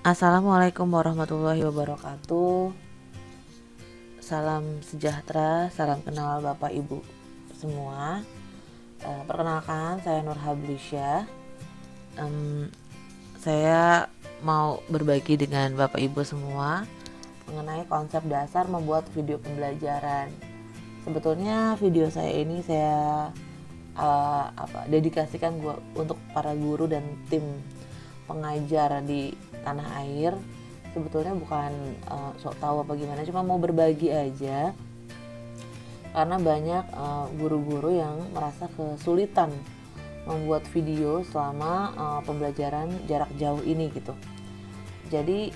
Assalamualaikum warahmatullahi wabarakatuh. Salam sejahtera, salam kenal Bapak Ibu semua. Perkenalkan, saya Nur Hablisya. Saya mau berbagi dengan Bapak Ibu semua mengenai konsep dasar membuat video pembelajaran. Sebetulnya video saya ini saya dedikasikan untuk para guru dan tim pengajar di tanah air. Sebetulnya bukan sok tahu apa gimana, cuma mau berbagi aja karena banyak guru-guru yang merasa kesulitan membuat video selama pembelajaran jarak jauh ini gitu. Jadi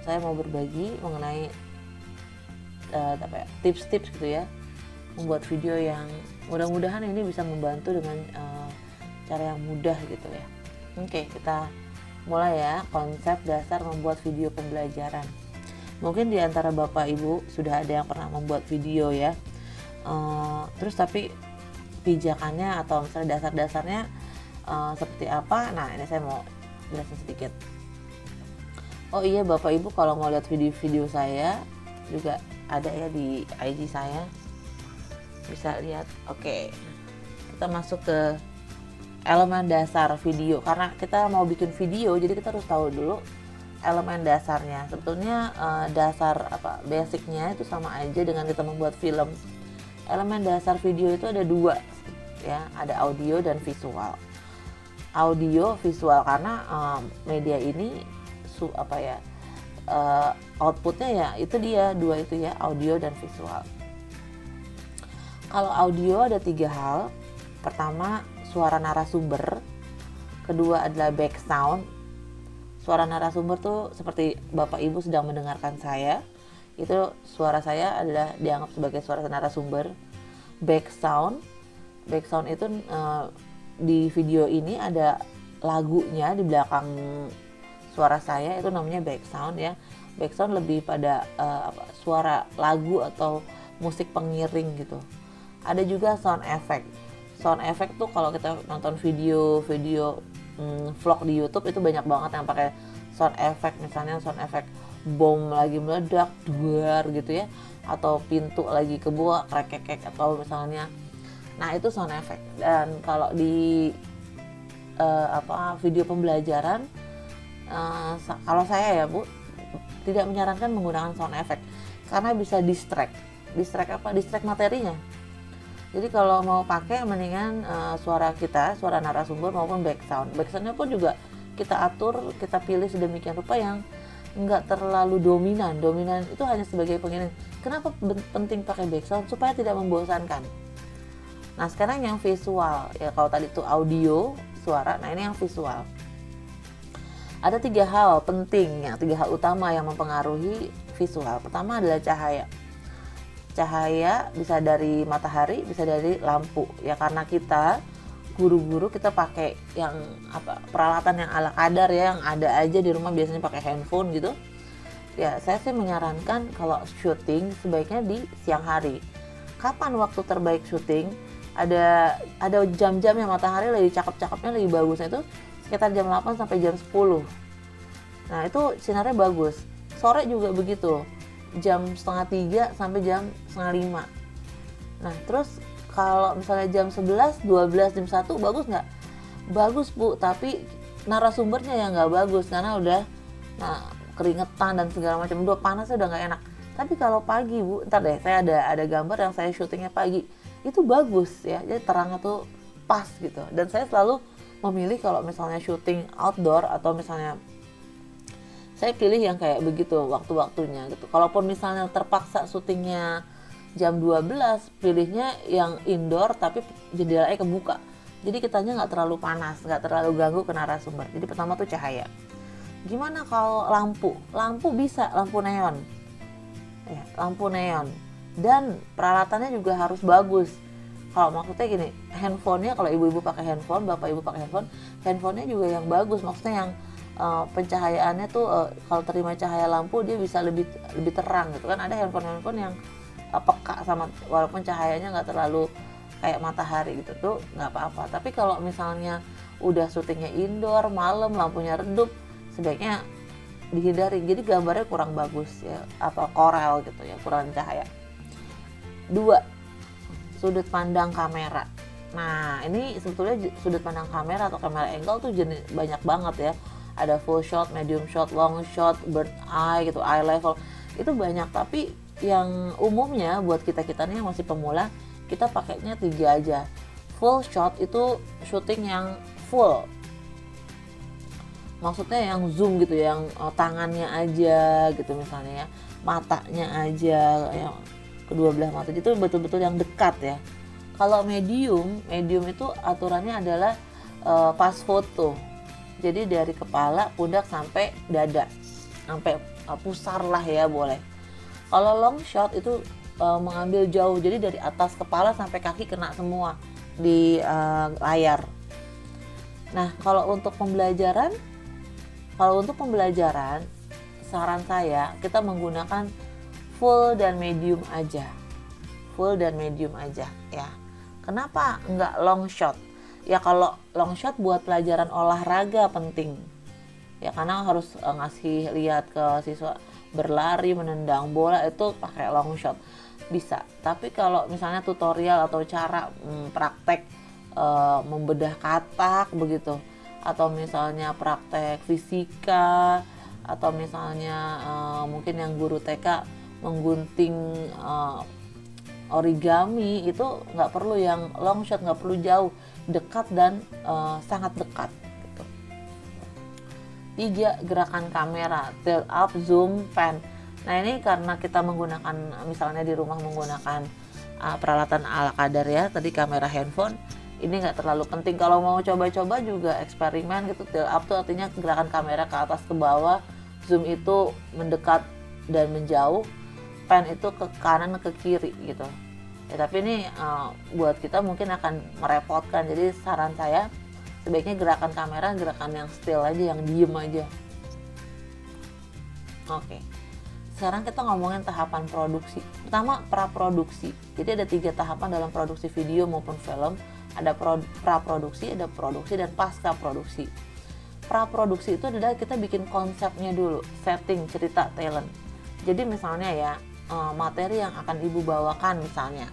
saya mau berbagi mengenai tips-tips gitu ya, membuat video yang mudah-mudahan ini bisa membantu dengan cara yang mudah gitu ya. Oke, kita mulai ya, konsep dasar membuat video pembelajaran. Mungkin di antara Bapak Ibu sudah ada yang pernah membuat video ya, terus tapi pijakannya atau misalnya dasar-dasarnya seperti apa. Nah, ini saya mau jelasin sedikit. Oh iya Bapak Ibu, kalau mau lihat video-video saya juga ada ya di IG saya, bisa lihat. Oke, kita masuk ke elemen dasar video. Karena kita mau bikin video, jadi kita harus tahu dulu elemen dasarnya. Sebetulnya dasar basicnya itu sama aja dengan kita membuat film. Elemen dasar video itu ada dua ya, ada audio dan visual. Audio visual karena media ini outputnya ya itu dia dua itu ya, audio dan visual. Kalau audio ada 3 hal. Pertama, suara narasumber. Kedua adalah back sound. Suara narasumber tuh seperti Bapak Ibu sedang mendengarkan saya, itu suara saya adalah dianggap sebagai suara narasumber. Back sound itu di video ini ada lagunya di belakang suara saya, itu namanya back sound ya. Back sound lebih pada suara lagu atau musik pengiring gitu. Ada juga sound effect. Sound effect tuh kalau kita nonton video vlog di YouTube itu banyak banget yang pakai sound effect. Misalnya sound effect bom lagi meledak duar gitu ya, atau pintu lagi kebuka krek-krek, atau misalnya, nah itu sound effect. Dan kalau di video pembelajaran, kalau saya ya Bu tidak menyarankan menggunakan sound effect karena bisa distract materinya. Jadi kalau mau pakai mendingan suara narasumber maupun back soundnya pun juga kita atur, kita pilih sedemikian rupa yang enggak terlalu dominan itu hanya sebagai pengiring. Kenapa penting pakai back sound? Supaya tidak membosankan. Nah sekarang yang visual ya, kalau tadi itu audio suara, nah ini yang visual. Ada 3 hal penting ya, 3 hal utama yang mempengaruhi visual. Pertama adalah cahaya. Cahaya bisa dari matahari, bisa dari lampu ya, karena kita guru-guru kita pakai yang peralatan yang ala kadar ya, yang ada aja di rumah, biasanya pakai handphone gitu ya. Saya sih menyarankan kalau syuting sebaiknya di siang hari. Kapan waktu terbaik syuting? Ada jam-jam yang matahari lagi cakep-cakepnya, lagi bagusnya itu sekitar jam 8 sampai jam 10. Nah itu sinarnya bagus. Sore juga begitu, jam 2:30 sampai jam 4:30. Nah terus kalau misalnya jam 11, 12, jam 1 bagus nggak? Bagus Bu, tapi narasumbernya yang nggak bagus karena udah keringetan dan segala macam, udah panasnya udah nggak enak. Tapi kalau pagi Bu, ntar deh saya ada gambar yang saya syutingnya pagi, itu bagus ya, jadi terangnya tuh pas gitu. Dan saya selalu memilih kalau misalnya syuting outdoor atau misalnya saya pilih yang kayak begitu waktu-waktunya gitu. Kalaupun misalnya terpaksa syutingnya jam 12, pilihnya yang indoor tapi jendelanya kebuka. Jadi kitanya nggak terlalu panas, nggak terlalu ganggu ke narasumber. Jadi pertama tuh cahaya. Gimana kalau lampu? Lampu bisa, lampu neon. Ya, lampu neon. Dan peralatannya juga harus bagus. Kalau maksudnya gini, handphonenya kalau ibu-ibu pakai handphone, bapak ibu pakai handphonenya juga yang bagus. Maksudnya yang pencahayaannya tuh kalau terima cahaya lampu dia bisa lebih terang gitu kan. Ada handphone yang peka sama, walaupun cahayanya nggak terlalu kayak matahari gitu tuh nggak apa-apa. Tapi kalau misalnya udah syutingnya indoor malam, lampunya redup, sebaiknya dihindari, jadi gambarnya kurang bagus ya, apa korel gitu ya, kurang cahaya. 2, sudut pandang kamera. Nah ini sebetulnya sudut pandang kamera atau kamera angle tuh banyak banget ya, ada full shot, medium shot, long shot, bird eye gitu, eye level, itu banyak. Tapi yang umumnya buat kita nih yang masih pemula, kita pakainya 3 aja. Full shot itu syuting yang full, maksudnya yang zoom gitu, yang tangannya aja gitu misalnya ya, matanya aja, yang kedua belah mata itu betul-betul yang dekat ya. Kalau medium itu aturannya adalah pas foto, jadi dari kepala, pundak sampai dada, sampai pusar lah ya boleh. Kalau long shot itu mengambil jauh, jadi dari atas kepala sampai kaki kena semua di layar. Nah kalau untuk pembelajaran saran saya kita menggunakan full dan medium aja ya. Kenapa enggak long shot? Ya kalau long shot buat pelajaran olahraga penting ya, karena harus ngasih lihat ke siswa berlari, menendang bola, itu pakai long shot bisa. Tapi kalau misalnya tutorial atau cara praktek membedah katak begitu, atau misalnya praktek fisika, atau misalnya mungkin yang guru TK menggunting origami, itu nggak perlu yang long shot, nggak perlu jauh, dekat dan sangat dekat gitu. 3, gerakan kamera, tilt up, zoom, pan. Nah ini karena kita menggunakan, misalnya di rumah menggunakan peralatan ala kadar ya, tadi kamera handphone, ini nggak terlalu penting. Kalau mau coba-coba juga eksperimen gitu, tilt up tuh artinya gerakan kamera ke atas ke bawah, zoom itu mendekat dan menjauh, pan itu ke kanan ke kiri gitu ya. Tapi ini buat kita mungkin akan merepotkan, jadi saran saya sebaiknya gerakan kamera gerakan yang still aja, yang diem aja. Oke, sekarang kita ngomongin tahapan produksi. Pertama, praproduksi. Jadi ada 3 tahapan dalam produksi video maupun film. Ada praproduksi, ada produksi, dan pasca produksi. Praproduksi itu adalah kita bikin konsepnya dulu, setting, cerita, talent. Jadi misalnya ya, materi yang akan ibu bawakan misalnya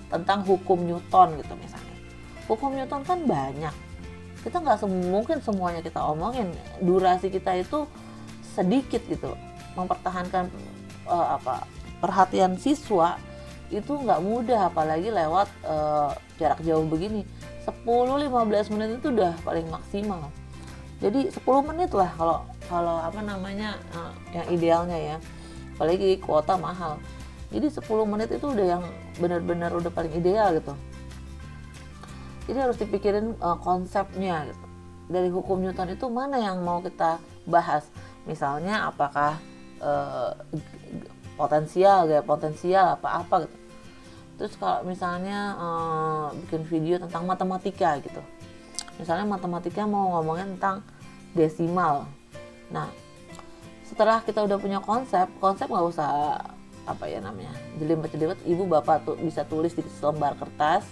tentang hukum Newton gitu misalnya. Hukum Newton kan banyak, kita nggak mungkin semuanya kita omongin, durasi kita itu sedikit gitu. Mempertahankan perhatian siswa itu nggak mudah, apalagi lewat jarak jauh begini. 10-15 menit itu udah paling maksimal. Jadi 10 menit lah kalau yang idealnya ya, apalagi kuota mahal. Jadi 10 menit itu udah yang benar-benar udah paling ideal gitu. Jadi harus dipikirin konsepnya gitu. Dari hukum Newton itu mana yang mau kita bahas? Misalnya apakah gaya potensial apa gitu. Terus kalau misalnya bikin video tentang matematika gitu, misalnya matematika mau ngomongin tentang desimal. Nah setelah kita udah punya konsep nggak usah jelimet-jelimet, ibu bapak tuh bisa tulis di selembar kertas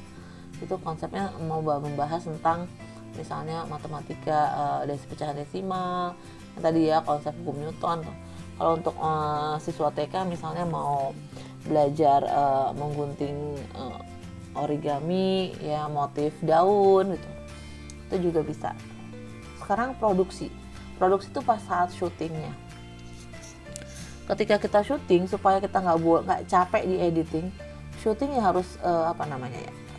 itu konsepnya mau membahas tentang misalnya matematika, pecahan desimal, tadi ya konsep hukum Newton. Kalau untuk siswa TK misalnya mau belajar menggunting origami ya, motif daun gitu, itu juga bisa. Sekarang produksi itu pas saat syutingnya. Ketika kita syuting, supaya kita nggak capek di editing, syutingnya harus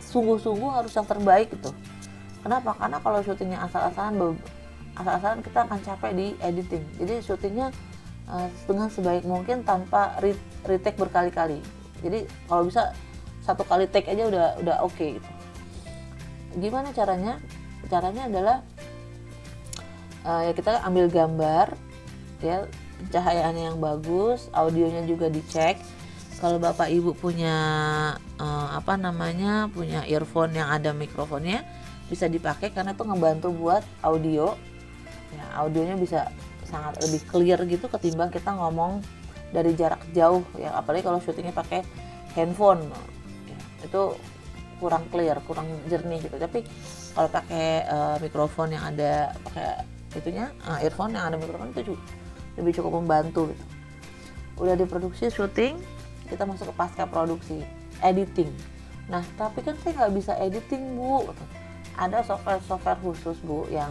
sungguh-sungguh, harus yang terbaik gitu. Kenapa? Karena kalau syutingnya asal-asalan kita akan capek di editing. Jadi syutingnya dengan sebaik mungkin tanpa retake berkali-kali. Jadi kalau bisa 1 kali take aja udah oke gitu. Gimana caranya? Caranya adalah ya kita ambil gambar ya, pencahayaannya yang bagus, audionya juga dicek. Kalau bapak ibu punya punya earphone yang ada mikrofonnya, bisa dipakai karena itu ngebantu buat audio ya, audionya bisa sangat lebih clear gitu ketimbang kita ngomong dari jarak jauh ya, apalagi kalau syutingnya pakai handphone ya, itu kurang clear, kurang jernih gitu. Tapi kalau pakai mikrofon yang ada pakai earphone yang ada mikrofon itu lebih cukup membantu gitu. Udah diproduksi, syuting, kita masuk ke pasca produksi, editing. Nah tapi kan saya nggak bisa editing Bu, ada software khusus Bu yang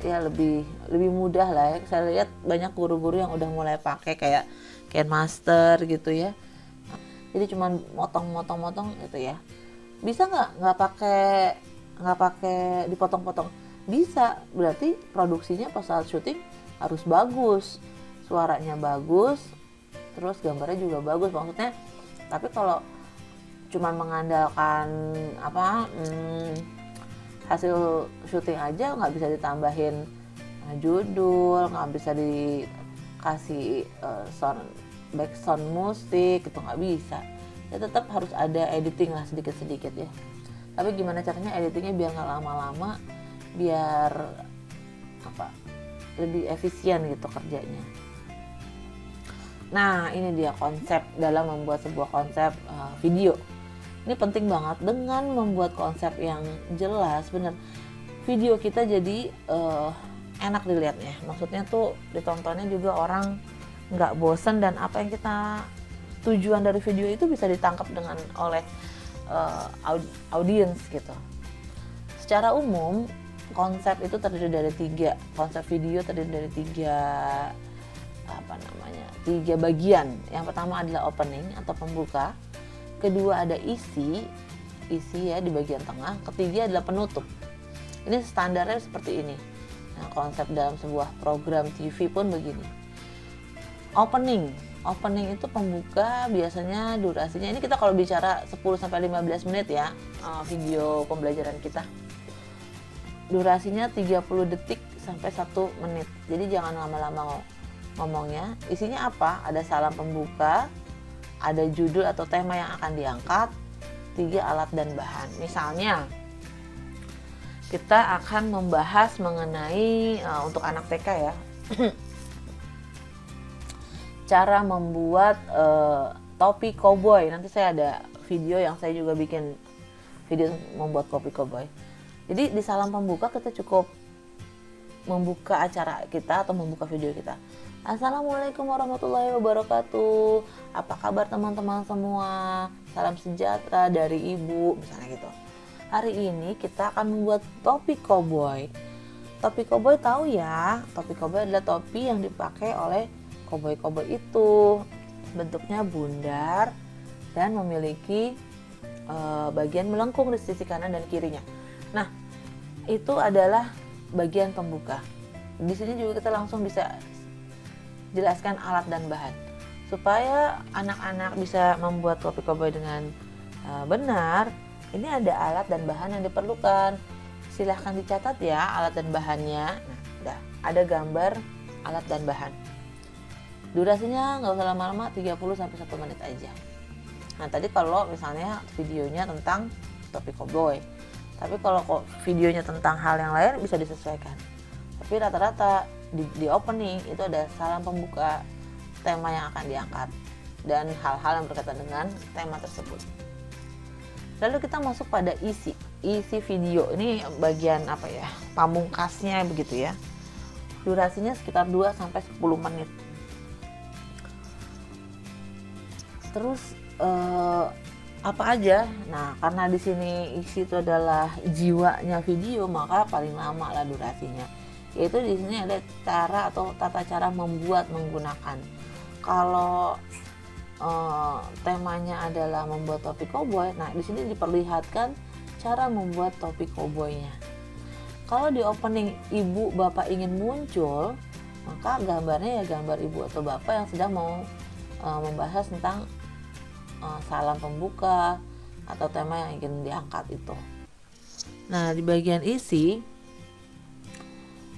ya lebih mudah lah ya. Saya lihat banyak guru-guru yang udah mulai pakai kayak KineMaster gitu ya. Jadi cuman motong gitu ya. Bisa nggak pakai dipotong-potong? Bisa, berarti produksinya pas saat syuting harus bagus, suaranya bagus, terus gambarnya juga bagus maksudnya. Tapi kalau cuman mengandalkan hasil syuting aja, nggak bisa ditambahin judul, nggak bisa dikasih background musik, itu nggak bisa. Ya tetap harus ada editing lah sedikit-sedikit ya. Tapi gimana caranya editingnya biar nggak lama-lama, biar lebih efisien gitu kerjanya. Nah ini dia konsep dalam membuat sebuah konsep video. Ini penting banget, dengan membuat konsep yang jelas, bener video kita jadi enak dilihatnya. Maksudnya tuh ditontonnya juga orang nggak bosen, dan apa yang kita tujuan dari video itu bisa ditangkap oleh audiens gitu. Secara umum konsep itu terdiri dari konsep video terdiri dari tiga bagian. Yang pertama adalah opening atau pembuka, kedua ada isi ya di bagian tengah, ketiga adalah penutup. Ini standarnya seperti ini. Nah, konsep dalam sebuah program TV pun begini. Opening itu pembuka, biasanya durasinya, ini kita kalau bicara 10-15 menit ya, video pembelajaran kita. Durasinya 30 detik sampai 1 menit. Jadi jangan lama-lama ngomongnya. Isinya apa? Ada salam pembuka, ada judul atau tema yang akan diangkat, 3 alat dan bahan. Misalnya kita akan membahas mengenai untuk anak TK ya, cara membuat topi koboi. Nanti saya ada video yang saya juga bikin video membuat topi koboi. Jadi di salam pembuka kita cukup membuka acara kita atau membuka video kita. Assalamualaikum warahmatullahi wabarakatuh. Apa kabar teman-teman semua? Salam sejahtera dari Ibu, misalnya gitu. Hari ini kita akan membuat topi koboi. Topi koboi tahu ya? Topi koboi adalah topi yang dipakai oleh koboi-koboi itu. Bentuknya bundar dan memiliki bagian melengkung di sisi kanan dan kirinya. Nah, itu adalah bagian pembuka. Di sini juga kita langsung bisa jelaskan alat dan bahan. Supaya anak-anak bisa membuat topi koboi dengan benar, ini ada alat dan bahan yang diperlukan. Silahkan dicatat ya alat dan bahannya. Nah, udah ada gambar alat dan bahan. Durasinya nggak usah lama-lama, 30-1 menit aja. Nah tadi kalau misalnya videonya tentang topi koboi, tapi kalau videonya tentang hal yang lain bisa disesuaikan. Tapi rata-rata di opening itu ada salam pembuka, tema yang akan diangkat, dan hal-hal yang berkaitan dengan tema tersebut. Lalu kita masuk pada isi video. Ini bagian pamungkasnya begitu ya. Durasinya sekitar 2-10 menit. Terus apa aja? Nah, karena di sini isi itu adalah jiwanya video, maka paling lama lah durasinya. Yaitu di sini ada cara atau tata cara menggunakan. Kalau temanya adalah membuat topi koboi, nah di sini diperlihatkan cara membuat topi koboinya. Kalau di opening ibu bapak ingin muncul, maka gambarnya ya gambar ibu atau bapak yang sedang mau membahas tentang salam pembuka atau tema yang ingin diangkat itu. Nah, di bagian isi,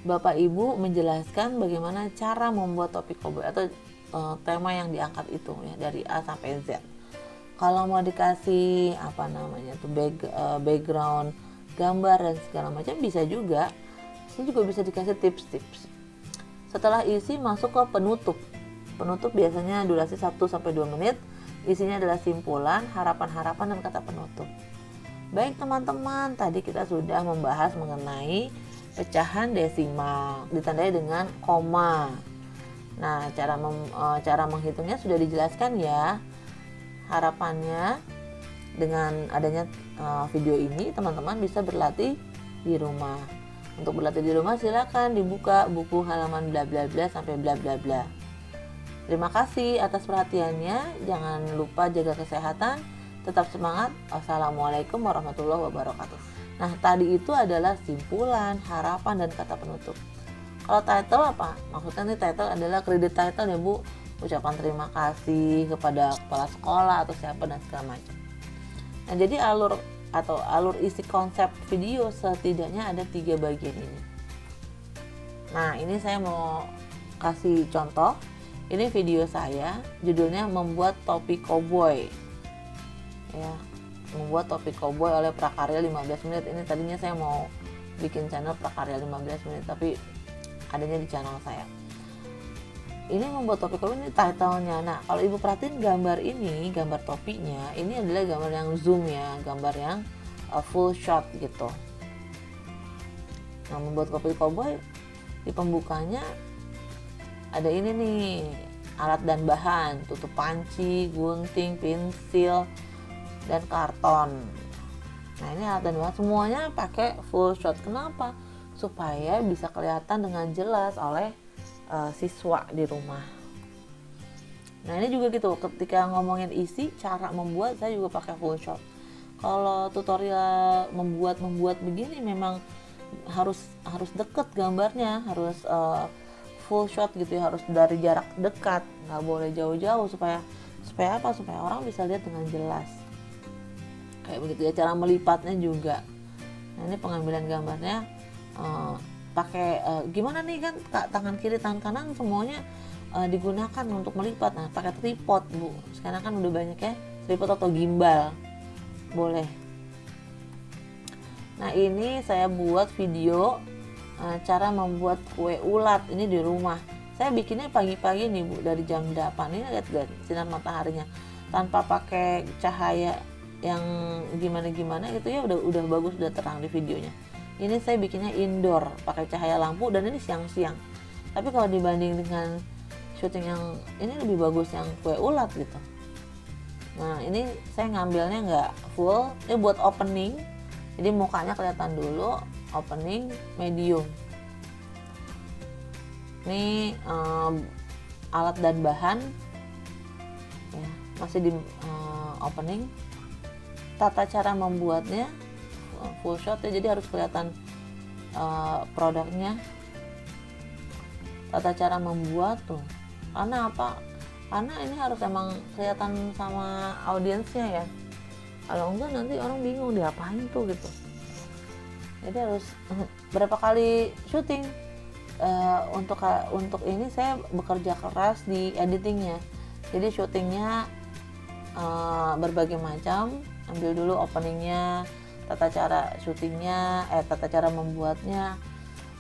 Bapak Ibu menjelaskan bagaimana cara membuat topi koboi atau tema yang diangkat itu ya, dari A sampai Z. Kalau mau dikasih background, gambar dan segala macam bisa juga. Ini juga bisa dikasih tips-tips. Setelah isi masuk ke penutup. Penutup biasanya durasi 1-2 menit. Isinya adalah simpulan, harapan-harapan, dan kata penutup. Baik teman-teman, tadi kita sudah membahas mengenai pecahan desimal, ditandai dengan koma. Nah, cara menghitungnya sudah dijelaskan ya. Harapannya dengan adanya video ini teman-teman bisa berlatih di rumah. Untuk berlatih di rumah silakan dibuka buku halaman bla bla bla sampai bla bla bla. Terima kasih atas perhatiannya. Jangan lupa jaga kesehatan, tetap semangat. Wassalamualaikum warahmatullahi wabarakatuh. Nah, tadi itu adalah simpulan, harapan, dan kata penutup. Kalau title apa? Maksudnya nih title adalah kredit title ya Bu. Ucapan terima kasih kepada kepala sekolah atau siapa dan segala macam. Nah, jadi alur isi konsep video setidaknya ada 3 bagian ini. Nah, ini saya mau kasih contoh. Ini video saya, judulnya membuat topi koboi. Ya, membuat topi koboi oleh Prakarya 15 menit. Ini tadinya saya mau bikin channel Prakarya 15 menit, tapi adanya di channel saya. Ini membuat topi koboi, ini title-nya. Nah, kalau Ibu perhatiin gambar ini, gambar topinya, ini adalah gambar yang zoom ya, gambar yang full shot gitu. Nah, membuat topi koboi di pembukanya ada ini nih, alat dan bahan, tutup panci, gunting, pensil, dan karton. Nah, ini alat dan bahan semuanya pakai full shot. Kenapa? Supaya bisa kelihatan dengan jelas oleh siswa di rumah. Nah, ini juga gitu, ketika ngomongin isi, cara membuat saya juga pakai full shot. Kalau tutorial membuat begini memang harus deket gambarnya, harus full shot gitu ya, harus dari jarak dekat, nggak boleh jauh-jauh supaya apa? Supaya orang bisa lihat dengan jelas. Kayak begitu ya, cara melipatnya juga. Nah, ini pengambilan gambarnya pakai gimana nih kan, tangan kiri tangan kanan semuanya digunakan untuk melipat. Nah, pakai tripod Bu, sekarang kan udah banyak ya tripod atau gimbal, boleh. Nah, ini saya buat video cara membuat kue ulat ini di rumah. Saya bikinnya pagi-pagi nih Bu, dari jam 8. Ini lihat sinar mataharinya tanpa pakai cahaya yang gimana gitu ya, udah bagus, udah terang di videonya. Ini saya bikinnya indoor pakai cahaya lampu, dan ini siang-siang. Tapi kalau dibanding dengan syuting yang ini, lebih bagus yang kue ulat gitu. Nah, ini saya ngambilnya nggak full, ini buat opening. Jadi mukanya kelihatan dulu, opening medium. Ini alat dan bahan ya, masih di opening. Tata cara membuatnya full shot ya, jadi harus kelihatan produknya. Tata cara membuat tuh, karena apa? Karena ini harus emang kelihatan sama audiensnya ya. Kalau enggak nanti orang bingung diapain tuh gitu. Jadi harus berapa kali syuting. Untuk ini saya bekerja keras di editingnya. Jadi syutingnya berbagai macam. Ambil dulu openingnya, tata cara syutingnya, tata cara membuatnya,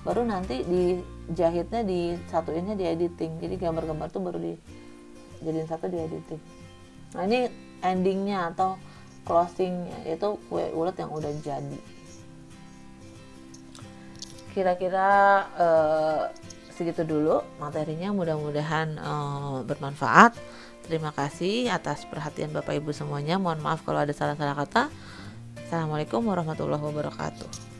baru nanti dijahitnya, disatuinnya di editing. Jadi gambar-gambar tuh baru dijadiin satu di editing. Nah, ini endingnya atau closingnya, itu kue ulet yang udah jadi. Kira-kira segitu dulu materinya, mudah-mudahan bermanfaat. Terima kasih atas perhatian Bapak Ibu semuanya. Mohon maaf kalau ada salah-salah kata. Assalamualaikum warahmatullahi wabarakatuh.